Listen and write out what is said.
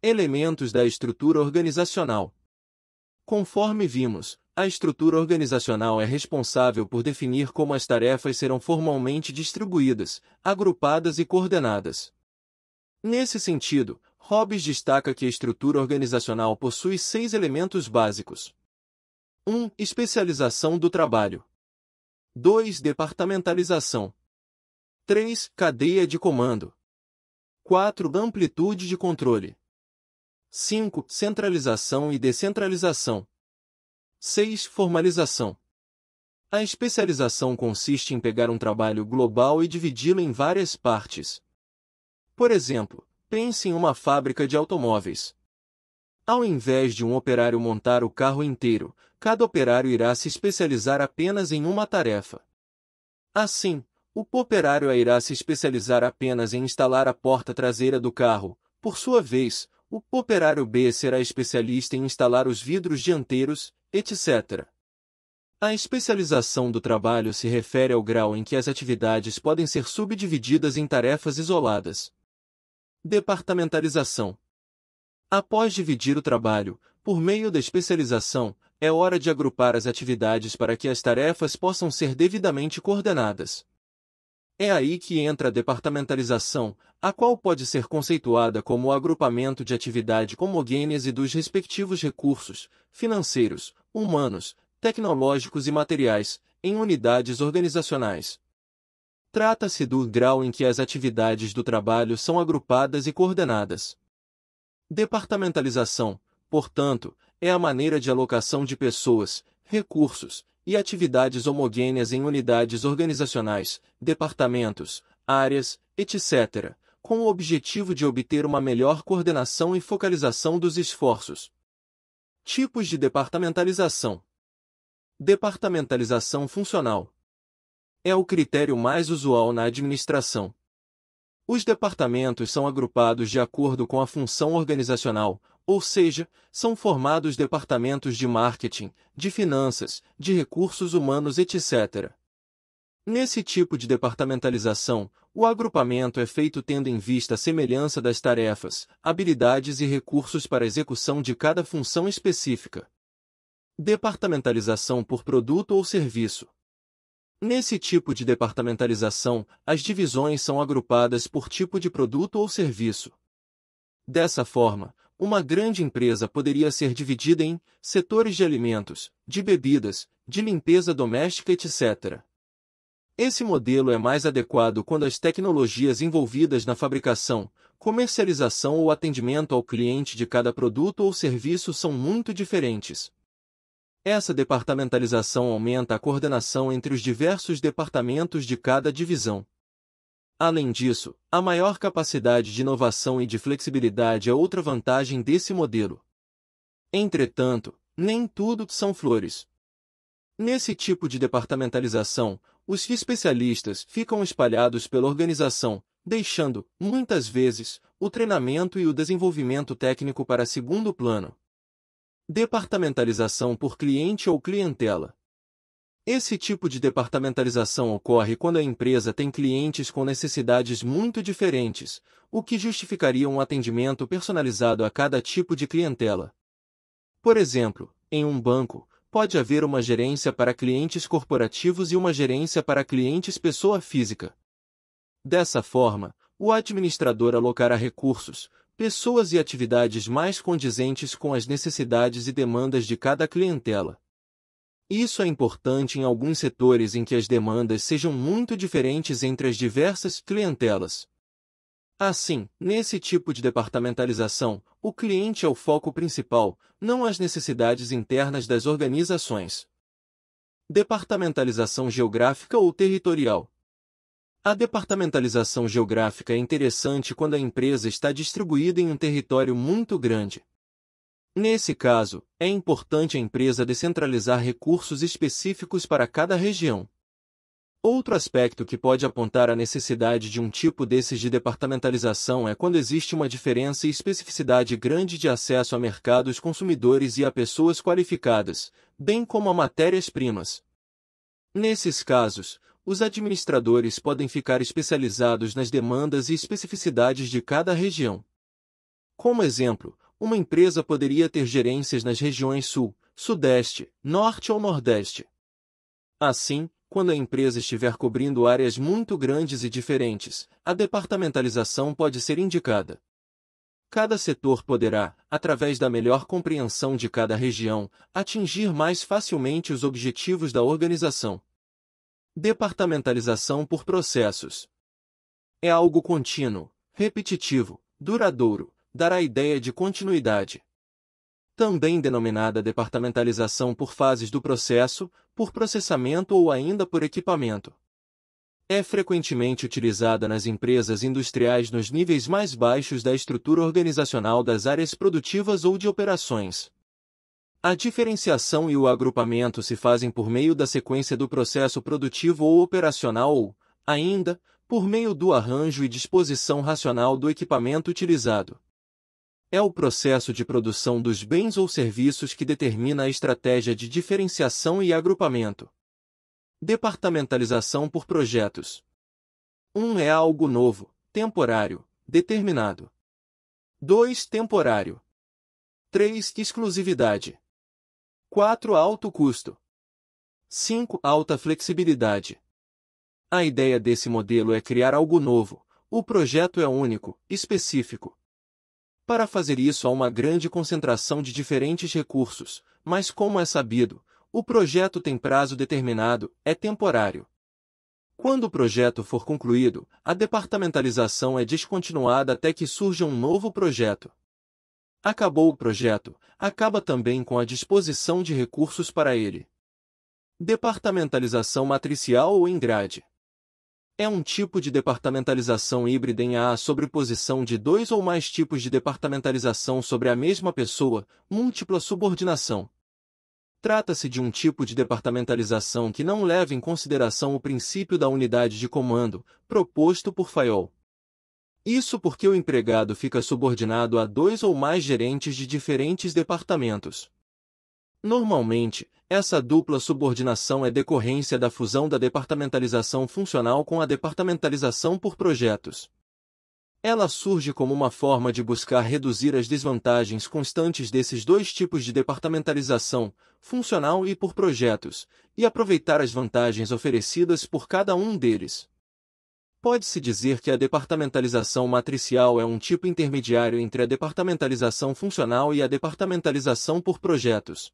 Elementos da estrutura organizacional. Conforme vimos, a estrutura organizacional é responsável por definir como as tarefas serão formalmente distribuídas, agrupadas e coordenadas. Nesse sentido, Hobbes destaca que a estrutura organizacional possui 6 elementos básicos. 1. Especialização do trabalho. 2. Departamentalização. 3. Cadeia de comando. 4. Amplitude de controle. 5. Centralização e descentralização. 6. Formalização. A especialização consiste em pegar um trabalho global e dividi-lo em várias partes. Por exemplo, pense em uma fábrica de automóveis. Ao invés de um operário montar o carro inteiro, cada operário irá se especializar apenas em uma tarefa. Assim, o operário A irá se especializar apenas em instalar a porta traseira do carro. Por sua vez, o operário B será especialista em instalar os vidros dianteiros, etc. A especialização do trabalho se refere ao grau em que as atividades podem ser subdivididas em tarefas isoladas. Departamentalização. Após dividir o trabalho, por meio da especialização, é hora de agrupar as atividades para que as tarefas possam ser devidamente coordenadas. É aí que entra a departamentalização, a qual pode ser conceituada como o agrupamento de atividade homogêneas e dos respectivos recursos, financeiros, humanos, tecnológicos e materiais, em unidades organizacionais. Trata-se do grau em que as atividades do trabalho são agrupadas e coordenadas. Departamentalização, portanto, é a maneira de alocação de pessoas, recursos e atividades homogêneas em unidades organizacionais, departamentos, áreas, etc., com o objetivo de obter uma melhor coordenação e focalização dos esforços. Tipos de departamentalização. Departamentalização funcional. É o critério mais usual na administração. Os departamentos são agrupados de acordo com a função organizacional, ou seja, são formados departamentos de marketing, de finanças, de recursos humanos, etc. Nesse tipo de departamentalização, o agrupamento é feito tendo em vista a semelhança das tarefas, habilidades e recursos para a execução de cada função específica. Departamentalização por produto ou serviço. Nesse tipo de departamentalização, as divisões são agrupadas por tipo de produto ou serviço. Dessa forma, uma grande empresa poderia ser dividida em setores de alimentos, de bebidas, de limpeza doméstica, etc. Esse modelo é mais adequado quando as tecnologias envolvidas na fabricação, comercialização ou atendimento ao cliente de cada produto ou serviço são muito diferentes. Essa departamentalização aumenta a coordenação entre os diversos departamentos de cada divisão. Além disso, a maior capacidade de inovação e de flexibilidade é outra vantagem desse modelo. Entretanto, nem tudo são flores. Nesse tipo de departamentalização, os especialistas ficam espalhados pela organização, deixando, muitas vezes, o treinamento e o desenvolvimento técnico para segundo plano. Departamentalização por cliente ou clientela. Esse tipo de departamentalização ocorre quando a empresa tem clientes com necessidades muito diferentes, o que justificaria um atendimento personalizado a cada tipo de clientela. Por exemplo, em um banco, pode haver uma gerência para clientes corporativos e uma gerência para clientes pessoa física. Dessa forma, o administrador alocará recursos, pessoas e atividades mais condizentes com as necessidades e demandas de cada clientela. Isso é importante em alguns setores em que as demandas sejam muito diferentes entre as diversas clientelas. Assim, nesse tipo de departamentalização, o cliente é o foco principal, não as necessidades internas das organizações. Departamentalização geográfica ou territorial. A departamentalização geográfica é interessante quando a empresa está distribuída em um território muito grande. Nesse caso, é importante a empresa descentralizar recursos específicos para cada região. Outro aspecto que pode apontar a necessidade de um tipo desses de departamentalização é quando existe uma diferença e especificidade grande de acesso a mercados consumidores e a pessoas qualificadas, bem como a matérias-primas. Nesses casos, os administradores podem ficar especializados nas demandas e especificidades de cada região. Como exemplo, uma empresa poderia ter gerências nas regiões Sul, Sudeste, Norte ou Nordeste. Assim, quando a empresa estiver cobrindo áreas muito grandes e diferentes, a departamentalização pode ser indicada. Cada setor poderá, através da melhor compreensão de cada região, atingir mais facilmente os objetivos da organização. Departamentalização por processos. É algo contínuo, repetitivo, duradouro, dará a ideia de continuidade. Também denominada departamentalização por fases do processo, por processamento ou ainda por equipamento. É frequentemente utilizada nas empresas industriais nos níveis mais baixos da estrutura organizacional das áreas produtivas ou de operações. A diferenciação e o agrupamento se fazem por meio da sequência do processo produtivo ou operacional ou, ainda, por meio do arranjo e disposição racional do equipamento utilizado. É o processo de produção dos bens ou serviços que determina a estratégia de diferenciação e agrupamento. Departamentalização por projetos. 1 é algo novo, temporário, determinado. 2 temporário. 3 exclusividade. 4 alto custo. 5 alta flexibilidade. A ideia desse modelo é criar algo novo. O projeto é único, específico. Para fazer isso há uma grande concentração de diferentes recursos, mas como é sabido, o projeto tem prazo determinado, é temporário. Quando o projeto for concluído, a departamentalização é descontinuada até que surja um novo projeto. Acabou o projeto, acaba também com a disposição de recursos para ele. Departamentalização matricial ou em grade. É um tipo de departamentalização híbrida em a sobreposição de 2 ou mais tipos de departamentalização sobre a mesma pessoa, múltipla subordinação. Trata-se de um tipo de departamentalização que não leva em consideração o princípio da unidade de comando, proposto por Fayol. Isso porque o empregado fica subordinado a 2 ou mais gerentes de diferentes departamentos. Normalmente, essa dupla subordinação é decorrência da fusão da departamentalização funcional com a departamentalização por projetos. Ela surge como uma forma de buscar reduzir as desvantagens constantes desses dois tipos de departamentalização, funcional e por projetos, e aproveitar as vantagens oferecidas por cada um deles. Pode-se dizer que a departamentalização matricial é um tipo intermediário entre a departamentalização funcional e a departamentalização por projetos.